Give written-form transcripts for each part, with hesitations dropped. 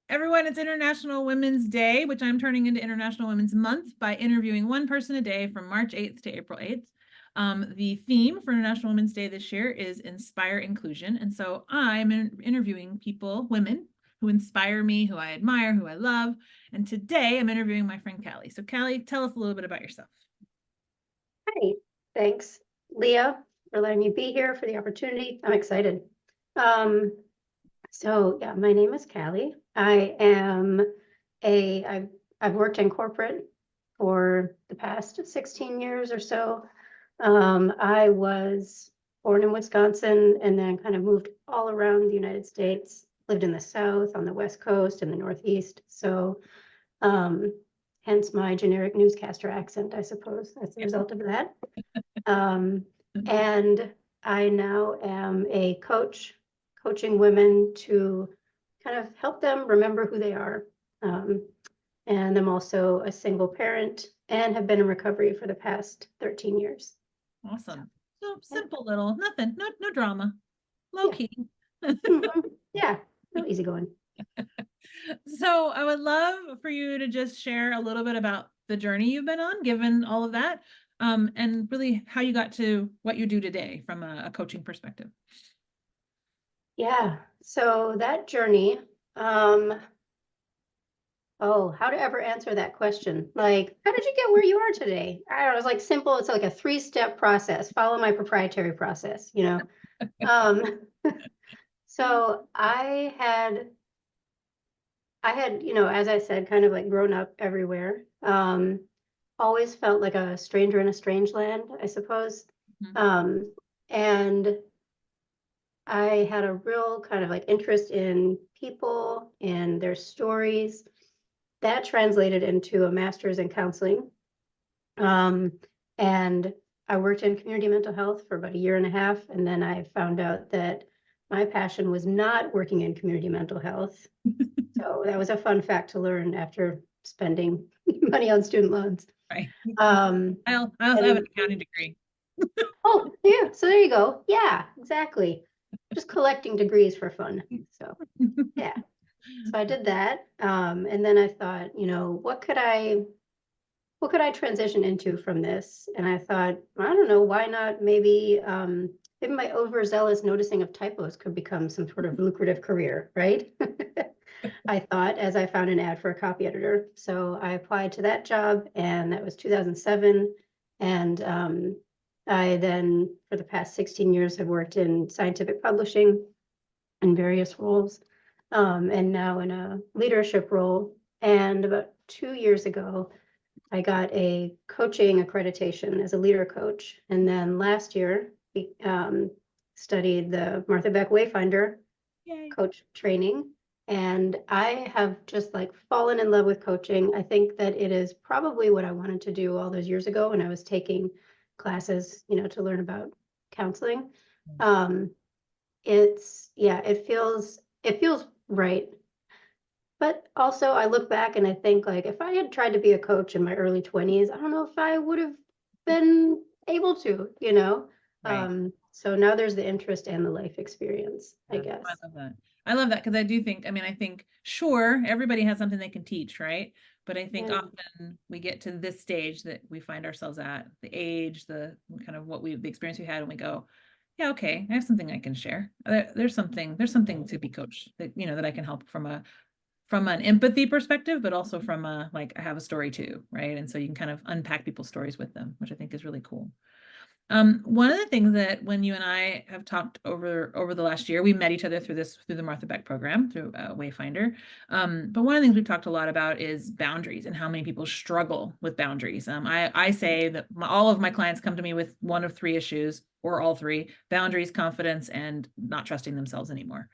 Everyone, it's International Women's Day, which I'm turning into International Women's Month by interviewing one person a day from March 8th to April 8th. The theme for International Women's Day this year is Inspire Inclusion. And so I'm interviewing people, women, who inspire me, who I admire, who I love. And today I'm interviewing my friend Kali. So Kali, tell us a little bit about yourself. Hi, thanks, Leah, for letting me be here, for the opportunity. I'm excited. Um, my name is Kali. I've worked in corporate for the past 16 years or so. I was born in Wisconsin and then kind of moved all around the United States, lived in the South, on the West Coast, and the Northeast. Um, hence my generic newscaster accent, I suppose, as a result of that. And I now am a coach, coaching women to kind of help them remember who they are. And I'm also a single parent and have been in recovery for the past 13 years. Awesome. So simple little, nothing, no drama, low Yeah. key. Yeah, no easy going. So I would love for you to just share a little bit about the journey you've been on, given all of that, and really how you got to what you do today from a coaching perspective. Yeah, so that journey, how to ever answer that question? Like, how did you get where you are today? I don't know, it's like simple, it's like a 3-step process. Follow my proprietary process, you know. Um, so I had, as I said, kind of like grown up everywhere. Always felt like a stranger in a strange land, I suppose. Mhm. And I had a real kind of like interest in people and their stories. That translated into a master's in counseling. Um, and I worked in community mental health for about a year and a half. And then I found out that my passion was not working in community mental health. So that was a fun fact to learn after spending money on student loans. Right. Um, I also have and an accounting degree. oh, yeah, so there you go. Yeah, exactly. Just collecting degrees for fun. So yeah. So I did that. And then I thought, what could I transition into from this? And I thought, I don't know, why not maybe my overzealous noticing of typos could become some sort of lucrative career, right? I thought, as I found an ad for a copy editor. So I applied to that job, and that was 2007. And I then, for the past 16 years, have worked in scientific publishing in various roles, and now in a leadership role. And about 2 years ago, I got a coaching accreditation as a leader coach. And then last year, we studied the Martha Beck Wayfinder Yay. coach training. And I have just like fallen in love with coaching. I think that it is probably what I wanted to do all those years ago when I was taking classes, to learn about counseling. Um, it feels right. But also I look back and I think like if I had tried to be a coach in my early 20s, I don't know if I would have been able to. Right. So now there's the interest and the life experience, I Yeah, I guess. love that. I love that because I do think, I think, sure, everybody has something they can teach, right? But I think Yeah. often we get to this stage that we find ourselves at, the age, the kind of the experience we had, and we go, yeah, okay, I have something I can share. There's something to be coached that, that I can help from an empathy perspective, but also from a, like, I have a story too, right? And so you can kind of unpack people's stories with them, which I think is really cool. One of the things that when you and I have talked over the last year, we met each other through the Martha Beck program through Wayfinder. But one of the things we've talked a lot about is boundaries and how many people struggle with boundaries. I say that all of my clients come to me with one of three issues, or all three: boundaries, confidence, and not trusting themselves anymore.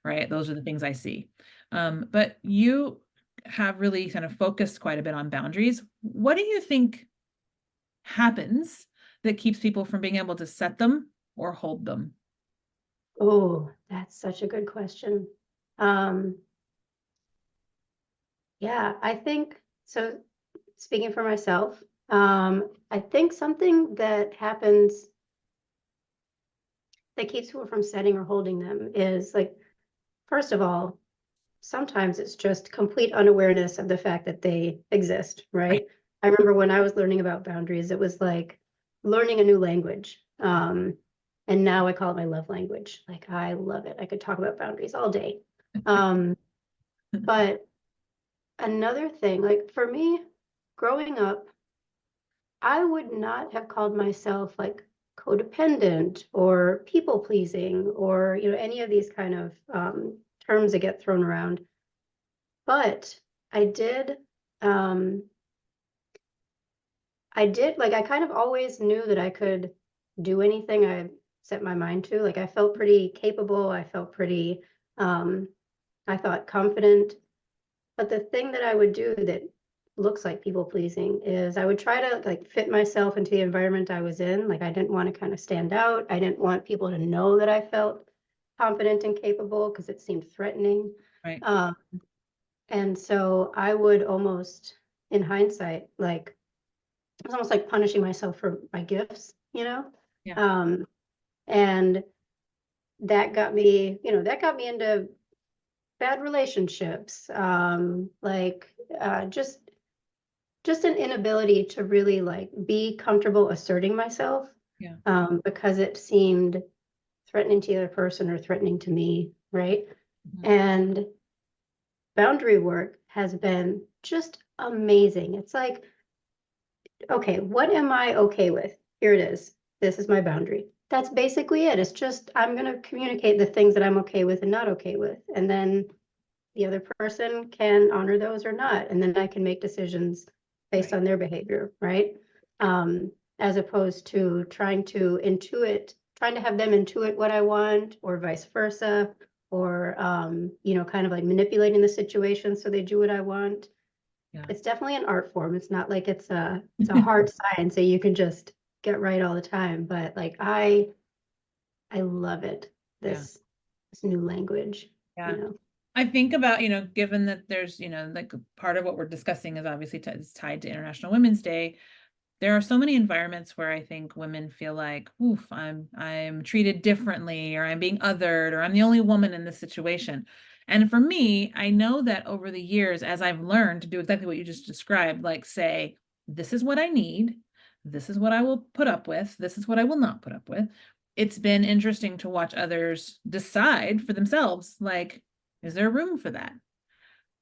Right? Those are the things I see. But you have really kind of focused quite a bit on boundaries. What do you think happens that keeps people from being able to set them or hold them? Oh, that's such a good question. Um, yeah, I think so. Speaking for myself, I think something that happens that keeps people from setting or holding them is like, first of all, sometimes it's just complete unawareness of the fact that they exist, Right. right? I remember when I was learning about boundaries, it was like learning a new language. And now I call it my love language. Like I love it. I could talk about boundaries all day. Um, but another thing, like for me, growing up, I would not have called myself like codependent or people pleasing or any of these kind of terms that get thrown around. But I did um like I kind of always knew that I could do anything I set my mind to. Like I felt pretty capable. I felt pretty um I thought confident. But the thing that I would do that looks like people pleasing is I would try to like fit myself into the environment I was in. Like I didn't want to kind of stand out. I didn't want people to know that I felt confident and capable because it seemed threatening. Right. Um, and so I would almost, in hindsight, like it was almost like punishing myself for my gifts, you know? Yeah. Um, and that got me into bad relationships, like just an inability to really like be comfortable asserting myself, Yeah. because it seemed threatening to the other person or threatening to me, right? Mhm. And boundary work has been just amazing. It's like, okay, what am I okay with? Here it is. This is my boundary. That's basically it. It's just I'm going to communicate the things that I'm okay with and not okay with. And then the other person can honor those or not. And then I can make decisions based Right. on their behavior, right? As opposed to trying to have them intuit what I want or vice versa, or, kind of like manipulating the situation so they do what I want. Yeah. It's definitely an art form. It's not like it's a hard science that you can just get right all the time. But like I love it. Yeah. This new language, Yeah. you know. I think about, given that there's, like part of what we're discussing is obviously is tied to International Women's Day. There are so many environments where I think women feel like, oof, I'm treated differently, or I'm being othered, or I'm the only woman in this situation. And for me, I know that over the years, as I've learned to do exactly what you just described, like say, this is what I need, this is what I will put up with, this is what I will not put up with. It's been interesting to watch others decide for themselves, like, is there room for that?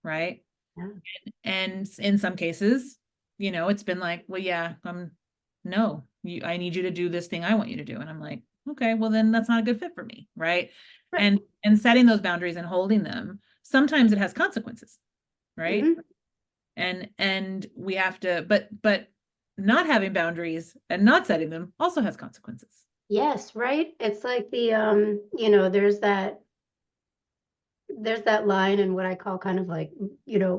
Right. Yeah. And in some cases, it's been like, well, yeah, no, I need you to do this thing I want you to do. And I'm like, okay, well, then that's not a good fit for me. Right. Right. And setting those boundaries and holding them, sometimes it has consequences. Right. Mhm. And we have to, but not having boundaries and not setting them also has consequences. Yes, right? It's like there's that line in what I call kind of like,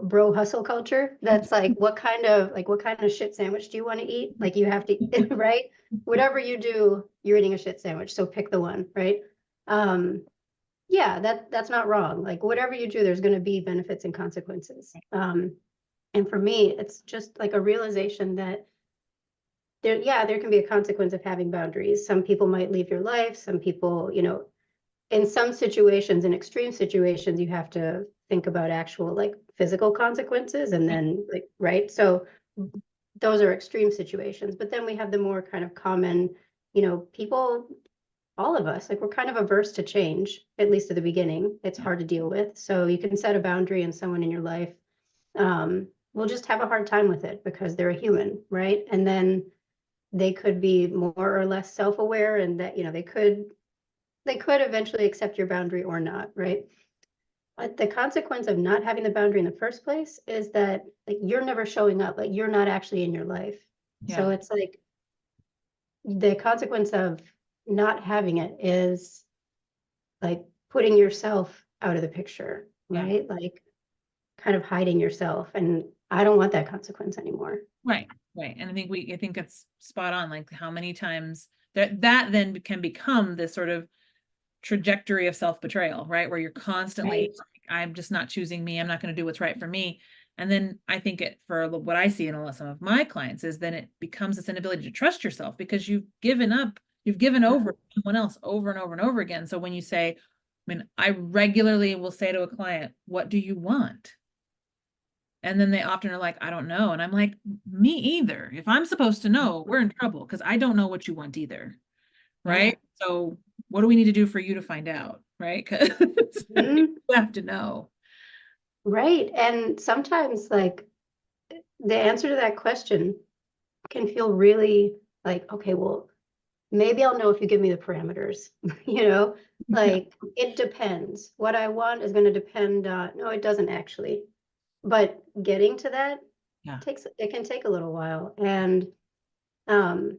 bro hustle culture. That's like what kind of shit sandwich do you want to eat? Like you have to, right? Whatever you do, you're eating a shit sandwich. So pick the one, right? Um, yeah, that's not wrong. Like whatever you do, there's going to be benefits and consequences. And for me, it's just like a realization that there can be a consequence of having boundaries. Some people might leave your life. Some people, in some situations, in extreme situations, you have to think about actual like physical consequences and then like, right? So those are extreme situations. But then we have the more kind of common, people, all of us, like we're kind of averse to change, at least at the beginning. It's hard to deal with. So you can set a boundary and someone in your life will just have a hard time with it because they're a human, right? And then they could be more or less self-aware and that, they could eventually accept your boundary or not, right? But the consequence of not having the boundary in the first place is that like you're never showing up, like you're not actually in your life. Yeah. So it's like the consequence of not having it is like putting yourself out of the picture, Yeah. right? Like kind of hiding yourself. And I don't want that consequence anymore. Right. Right. And I think it's spot on. Like how many times that then can become this sort of trajectory of self-betrayal, right? Where you're constantly, Right. I'm just not choosing me. I'm not going to do what's right for me. And then I think for what I see in a lot some of my clients is then it becomes this inability to trust yourself because you've given over to someone else over and over and over again. So when you say, mean, I regularly will say to a client, what do you want? And then they often are like, I don't know. And I'm like, me either. If I'm supposed to know, we're in trouble because I don't know what you want either. Yeah. Right. So what do we need to do for you to find out? Right. Because Mhm. you have to know. Right. And sometimes like the answer to that question can feel really like, okay, well, maybe I'll know if you give me the parameters, you know, Yeah. like it depends. What I want is going to depend on, no, it doesn't actually. But getting to that Yeah. it can take a little while. And um,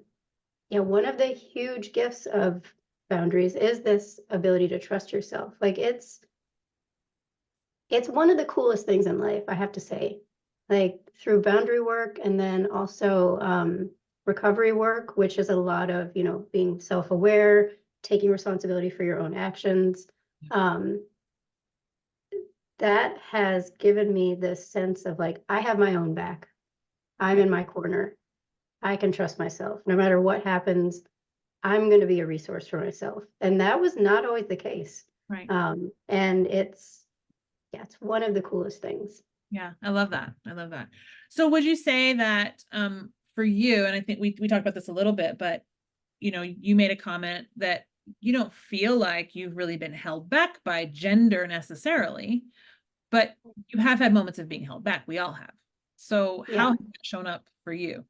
yeah, one of the huge gifts of boundaries is this ability to trust yourself. Like it's one of the coolest things in life, I have to say. Like through boundary work and then also recovery work, which is a lot of, being self-aware, taking responsibility for your own actions. Um, that has given me this sense of like, I have my own back. I'm Yeah. in my corner. I can trust myself. No matter what happens, I'm going to be a resource for myself. And that was not always the case. Right. And yeah, it's one of the coolest things. Yeah. I love that. I love that. So would you say that for you, and I think we talked about this a little bit, but you made a comment that you don't feel like you've really been held back by gender necessarily, but you have had moments of being held back. We all have. So how Yeah. has that shown up for you?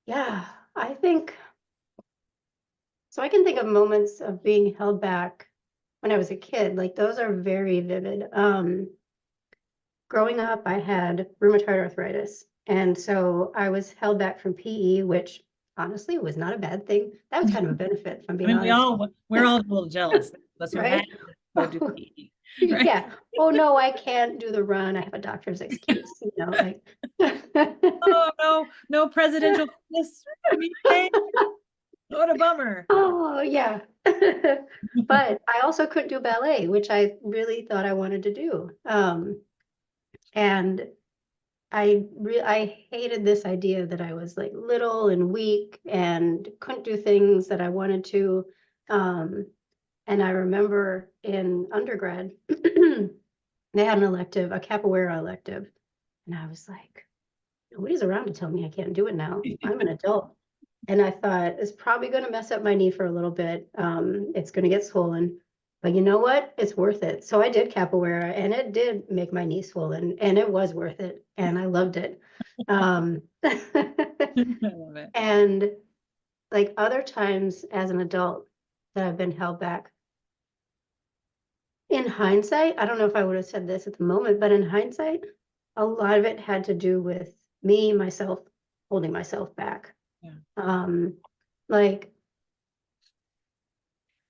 Yeah. I think so. I can think of moments of being held back when I was a kid. Like those are very vivid. Growing up, I had rheumatoid arthritis. And so I was held back from PE, which honestly was not a bad thing. That was kind of a benefit, if I'm I being mean, honest. we're all a little jealous. Us who had Right? to go do PE, right? Yeah. Oh no, I can't do the run. I have a doctor's excuse, like Oh no, no presidential fitness for me today. What a bummer. Oh yeah. But I also couldn't do ballet, which I really thought I wanted to do. And I hated this idea that I was like little and weak and couldn't do things that I wanted to. Um, and I remember in undergrad, they had an elective, a capoeira elective, and I was like, nobody's around to tell me I can't do it now. I'm an adult. And I thought it's probably going to mess up my knee for a little bit. It's going to get swollen, but you know what? It's worth it. So I did capoeira, and it did make my knee swollen, and it was worth it, and I loved it. Um, I love it. and like other times as an adult that I've been held back. In hindsight, I don't know if I would have said this at the moment, but in hindsight, a lot of it had to do with me, myself, holding myself back. Yeah. Um, like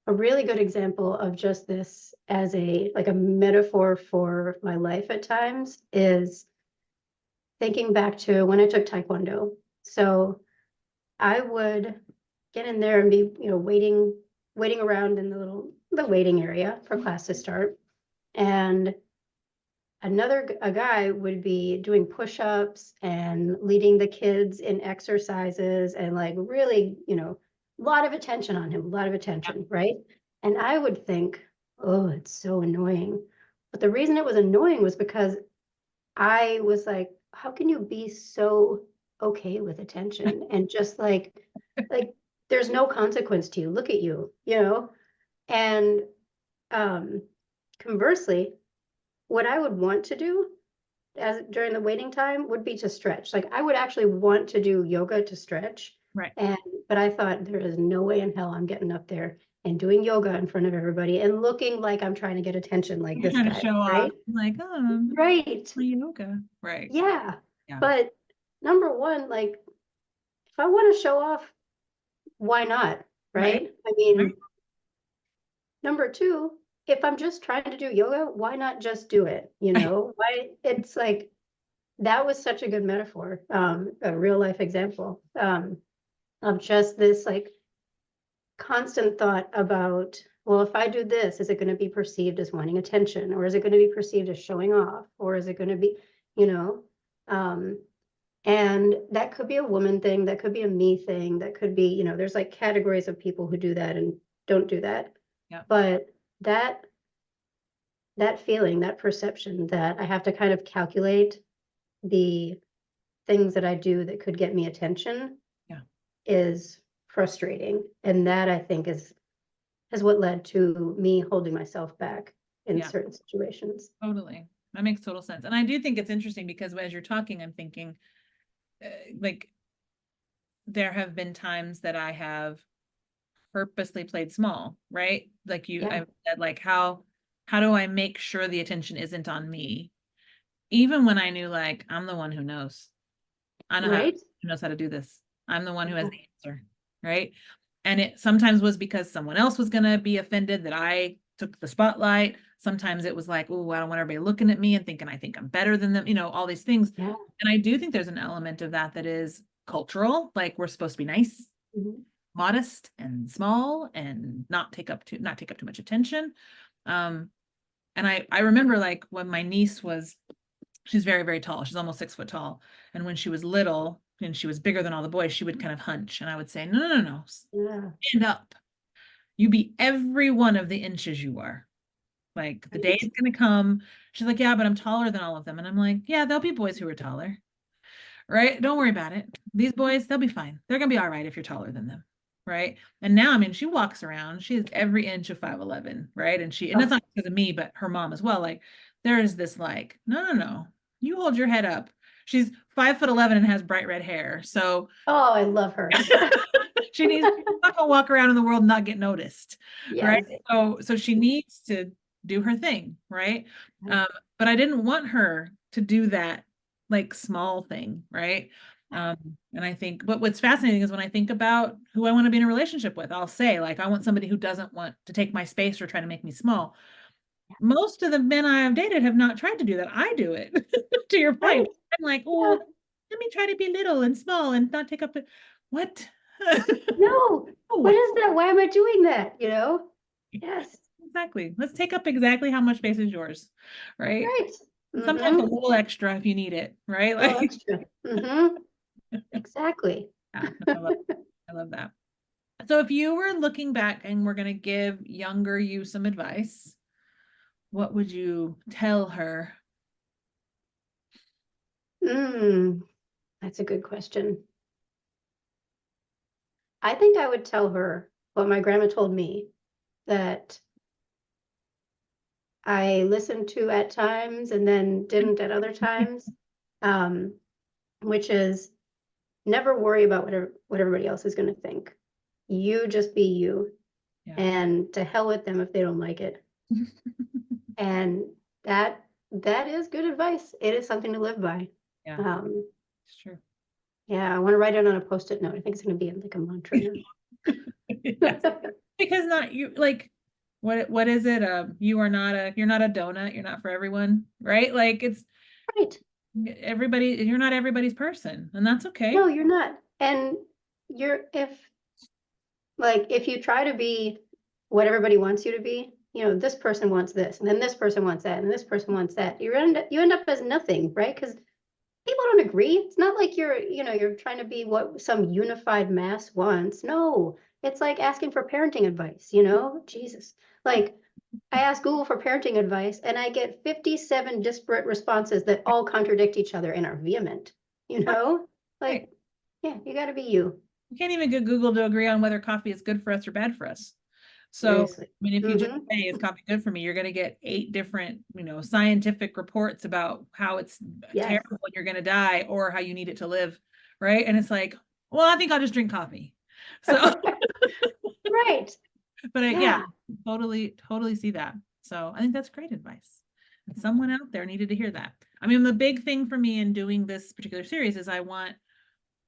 a really good example of just this as a metaphor for my life at times is thinking back to when I took Taekwondo. So I would get in there and be, waiting around in the waiting area for class to start. And a guy would be doing push-ups and leading the kids in exercises and like really, a lot of attention on him, a lot of attention, right? And I would think, oh, it's so annoying. But the reason it was annoying was because I was like, how can you be so okay with attention and just like there's no consequence to you. Look at you, And um conversely, what I would want to do as during the waiting time would be to stretch. Like I would actually want to do yoga to stretch. Right. And but I thought there is no way in hell I'm getting up there and doing yoga in front of everybody and looking like I'm trying to get attention like You're this trying to guy, show off, right? like, oh, I'm Right. doing yoga. Right. Yeah. Yeah. But number one, like if I want to show off, why not? Right. Right? I Right. mean, number two, if I'm just trying to do yoga, why not just do it? Why it's like that was such a good metaphor, a real life example of just this like constant thought about, well, if I do this, is it going to be perceived as wanting attention, or is it going to be perceived as showing off, or is it going to be, you know, um, and that could be a woman thing, that could be a me thing, that could be, there's like categories of people who do that and don't do that. Yeah. But that feeling, that perception that I have to kind of calculate the things that I do that could get me attention Yeah. is frustrating. And that I think is what led to me holding myself back in Yeah. certain situations. Totally. That makes total sense. And I do think it's interesting because as you're talking, I'm thinking, uh, like, there have been times that I have purposely played small, right? Like Yeah, I said, like, how do I make sure the attention isn't on me? Even when I knew, like, I'm the one who knows. I know right? who knows how to do this. I'm the one who has Yeah, the answer, right? And it sometimes was because someone else was going to be offended that I took the spotlight. Sometimes it was like, oh, I don't want everybody looking at me and thinking I think I'm better than them, all these things. yeah. And I do think there's an element of that that is cultural, like we're supposed to be nice, Mhm. modest, and small, and not take up too much attention. Um, and I remember, like, when my niece was, she's very, very tall. She's almost 6 foot tall. And when she was little and she was bigger than all the boys, she would kind of hunch. And I would say, no, no, no, no, Yeah, stand up. You be every one of the inches you are. Like, the day right. is going to come. She's like, yeah, but I'm taller than all of them. And I'm like, yeah, there'll be boys who are taller, right? Don't worry about it. These boys, they'll be fine. They're going to be all right if you're taller than them. Right. And now, I mean, she walks around, she is every inch of 5'11, right? And it's Oh, not because of me, but her mom as well. Like, there is this, like, no, no, no, you hold your head up. She's 5'11 and has bright red hair. So oh, I love her. she's not gonna walk around in the world and not get noticed. Right. Yes. So she needs to do her thing, right? Yeah, Um, but I didn't want her to do that, like, small thing, right? And I think, but what's fascinating is when I think about who I want to be in a relationship with, I'll say, like, I want somebody who doesn't want to take my space or try to make me small. Most of the men I have dated have not tried to do that. I do it. To your right. point, I'm like, Yeah. oh, let me try to be little and small and not take up the what? No. What Oh, is that? Why am I doing that? You know? Yes. exactly. Let's take up exactly how much space is yours, right? Right. And sometimes a Mm-hmm. little extra if you need it, right? A little Like, extra. Mm-hmm. Exactly. yeah, no, I love that. So if you were looking back and we're going to give younger you some advice, what would you tell her? Mm, that's a good question. I think I would tell her what my grandma told me, that I listened to at times and then didn't at other times, um, which is never worry about what everybody else is going to think. You just be you, Yeah. and to hell with them if they don't like it. And that is good advice. It is something to live by. Yeah, Um, it's true. yeah, I want to write it on a post-it note. I think it's going to be like a mantra now. Yes. Because not you, like, what is it? You're not a donut, you're not for everyone, right? Like, it's Right. everybody, you're not everybody's person, and that's No, okay. you're not. And you're if you try to be what everybody wants you to be, this person wants this, and then this person wants that, and this person wants that. You end up as nothing, right? Because people don't agree. It's not like you're trying to be what some unified mass wants. No, it's like asking for parenting advice. Jesus. Like, I ask Google for parenting advice and I get 57 disparate responses that all contradict each other and are vehement, you Right, know? right. Like, yeah, you got to be you. You can't even get Google to agree on whether coffee is good for us or bad for us. So, Seriously. I mean, if you just Mm-hmm. say, is coffee good for me? You're going to get 8 different, scientific reports about how it's Yes. terrible and you're going to die or how you need it to live. Right. And it's like, well, I think I'll just drink coffee. So, Right. but yeah, Yeah. totally, totally see that. So I think that's great advice. And someone out there needed to hear that. I mean, the big thing for me in doing this particular series is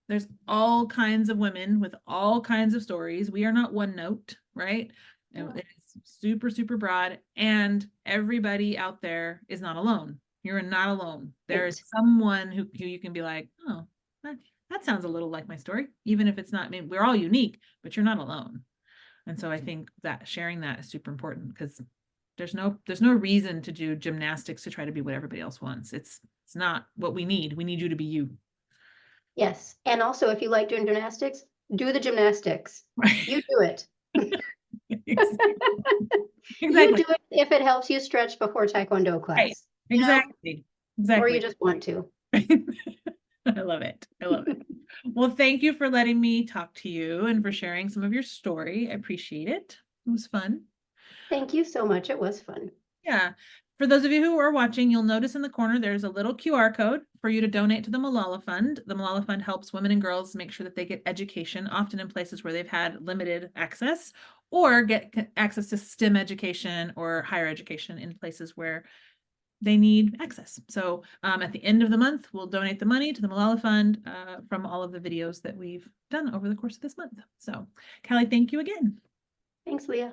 there's all kinds of women with all kinds of stories. We are not one note, right? And No. it's super, super broad. And everybody out there is not alone. You're not alone. There is Right. someone who you can be like, oh, that sounds a little like my story, even if it's not. I mean, we're all unique, but you're not alone. And so I think that sharing that is super important because there's no reason to do gymnastics to try to be what everybody else wants. It's not what we need. We need you to be you. Yes. And also, if you like doing gymnastics, do the gymnastics. Right. You do it. You Exactly. do it if it helps you stretch before Taekwondo Right. class, Exactly. or you Exactly. just want to. I love it. I love it. Well, thank you for letting me talk to you and for sharing some of your story. I appreciate it. It was fun. Thank you so much. It was fun. Yeah. For those of you who are watching, you'll notice in the corner there's a little QR code for you to donate to the Malala Fund. The Malala Fund helps women and girls make sure that they get education, often in places where they've had limited access, or get access to STEM education or higher education in places where they need access. So at the end of the month, we'll donate the money to the Malala Fund from all of the videos that we've done over the course of this month. So, Callie, thank you again. Thanks, Leah.